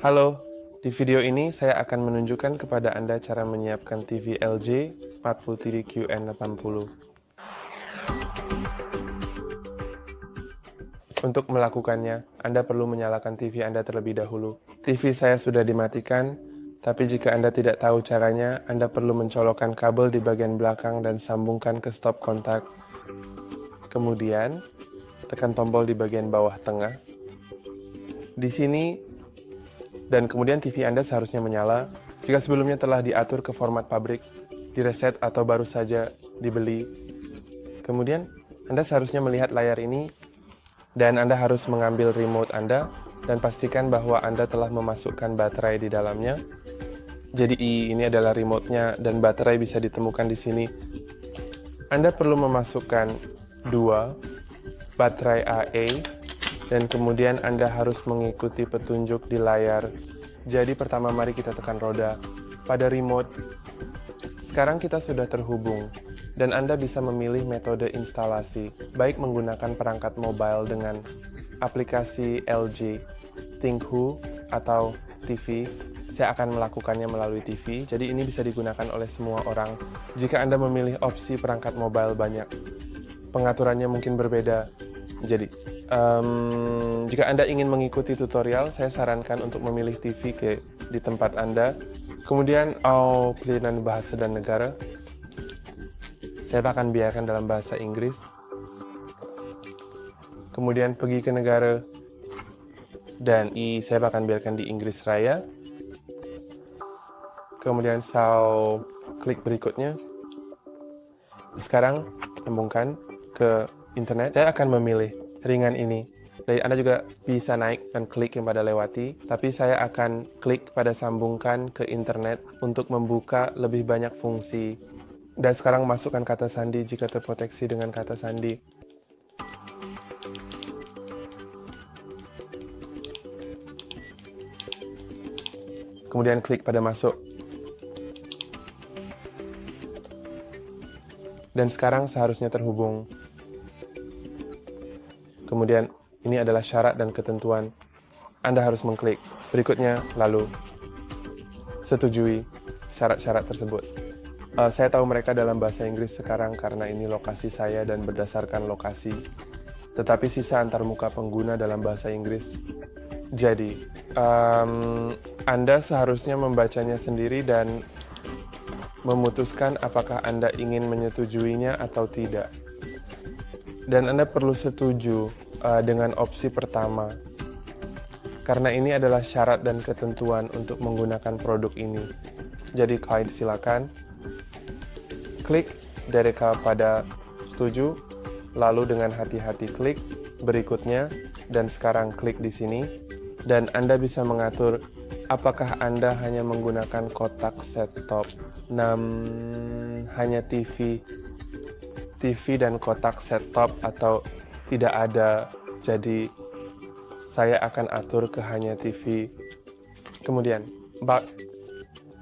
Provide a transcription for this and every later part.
Halo, di video ini saya akan menunjukkan kepada Anda cara menyiapkan TV LG 43QN80. Untuk melakukannya, Anda perlu menyalakan TV Anda terlebih dahulu. TV saya sudah dimatikan, tapi jika Anda tidak tahu caranya, Anda perlu mencolokkan kabel di bagian belakang dan sambungkan ke stop kontak. Kemudian, tekan tombol di bagian bawah tengah. Di sini, dan kemudian TV Anda seharusnya menyala. Jika sebelumnya telah diatur ke format pabrik, direset atau baru saja dibeli. Kemudian, Anda seharusnya melihat layar ini, dan Anda harus mengambil remote Anda, dan pastikan bahwa Anda telah memasukkan baterai di dalamnya. Jadi ini adalah remote-nya, dan baterai bisa ditemukan di sini. Anda perlu memasukkan 2 baterai AA, dan kemudian Anda harus mengikuti petunjuk di layar. Jadi pertama mari kita tekan roda pada remote. Sekarang kita sudah terhubung, dan Anda bisa memilih metode instalasi, baik menggunakan perangkat mobile dengan aplikasi LG, ThinkWho, atau TV. Saya akan melakukannya melalui TV, jadi ini bisa digunakan oleh semua orang. Jika Anda memilih opsi perangkat mobile banyak, pengaturannya mungkin berbeda. Jadi, jika Anda ingin mengikuti tutorial, saya sarankan untuk memilih TV di tempat Anda. Kemudian, pilihan bahasa dan negara. Saya akan biarkan dalam bahasa Inggris. Kemudian pergi ke negara, dan saya akan biarkan di Inggris Raya. Kemudian, klik berikutnya. Sekarang, sambungkan ke internet. Saya akan memilih ringan ini. Jadi Anda juga bisa naik dan klik yang pada lewati, tapi saya akan klik pada sambungkan ke internet untuk membuka lebih banyak fungsi. Dan sekarang masukkan kata sandi jika terproteksi dengan kata sandi. Kemudian klik pada masuk. Dan sekarang seharusnya terhubung. Kemudian, ini adalah syarat dan ketentuan. Anda harus mengklik. Berikutnya, lalu setujui syarat-syarat tersebut. Saya tahu mereka dalam bahasa Inggris sekarang karena ini lokasi saya dan berdasarkan lokasi. Tetapi sisa antarmuka pengguna dalam bahasa Inggris. Jadi, Anda seharusnya membacanya sendiri dan memutuskan apakah Anda ingin menyetujuinya atau tidak. Dan Anda perlu setuju dengan opsi pertama, karena ini adalah syarat dan ketentuan untuk menggunakan produk ini. Jadi silakan klik dari pada setuju, lalu dengan hati-hati klik berikutnya, dan sekarang klik di sini, dan Anda bisa mengatur apakah Anda hanya menggunakan kotak set-top, hanya TV dan kotak set-top, atau tidak ada. Jadi saya akan atur ke hanya TV. Kemudian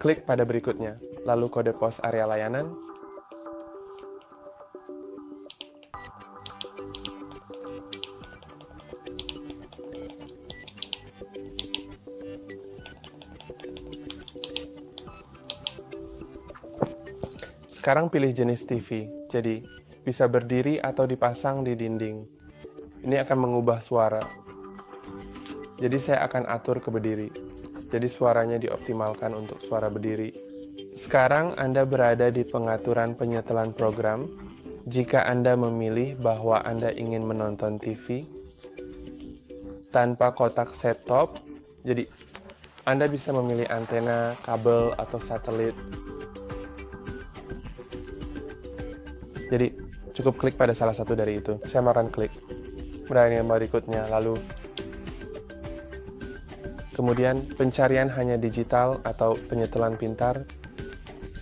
klik pada berikutnya, lalu kode pos area layanan. Sekarang pilih jenis TV, jadi bisa berdiri atau dipasang di dinding. Ini akan mengubah suara. Jadi saya akan atur ke berdiri. Jadi suaranya dioptimalkan untuk suara berdiri. Sekarang Anda berada di pengaturan penyetelan program. Jika Anda memilih bahwa Anda ingin menonton TV tanpa kotak set-top, jadi Anda bisa memilih antena, kabel, atau satelit. Jadi, cukup klik pada salah satu dari itu. Saya akan klik. Dan yang berikutnya, lalu. Kemudian, pencarian hanya digital atau penyetelan pintar.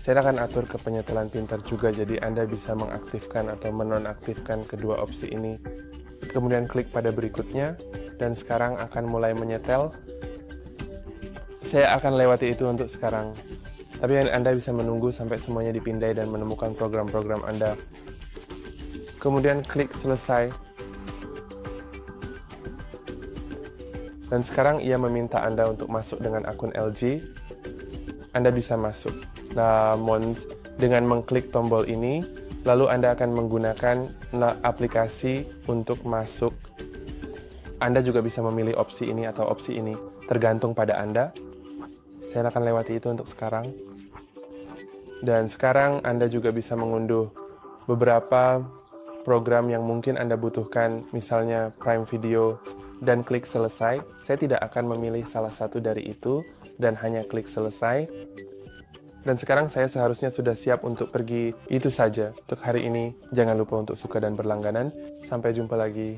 Saya akan atur ke penyetelan pintar juga, jadi Anda bisa mengaktifkan atau menonaktifkan kedua opsi ini. Kemudian klik pada berikutnya, dan sekarang akan mulai menyetel. Saya akan lewati itu untuk sekarang. Tapi Anda bisa menunggu sampai semuanya dipindai dan menemukan program-program Anda. Kemudian klik selesai. Dan sekarang ia meminta Anda untuk masuk dengan akun LG. Anda bisa masuk. Namun dengan mengklik tombol ini, lalu Anda akan menggunakan aplikasi untuk masuk. Anda juga bisa memilih opsi ini atau opsi ini, tergantung pada Anda. Saya akan lewati itu untuk sekarang. Dan sekarang Anda juga bisa mengunduh beberapa program yang mungkin Anda butuhkan, misalnya Prime Video, dan klik selesai. Saya tidak akan memilih salah satu dari itu, dan hanya klik selesai. Dan sekarang saya seharusnya sudah siap untuk pergi. Itu saja untuk hari ini. Jangan lupa untuk suka dan berlangganan. Sampai jumpa lagi.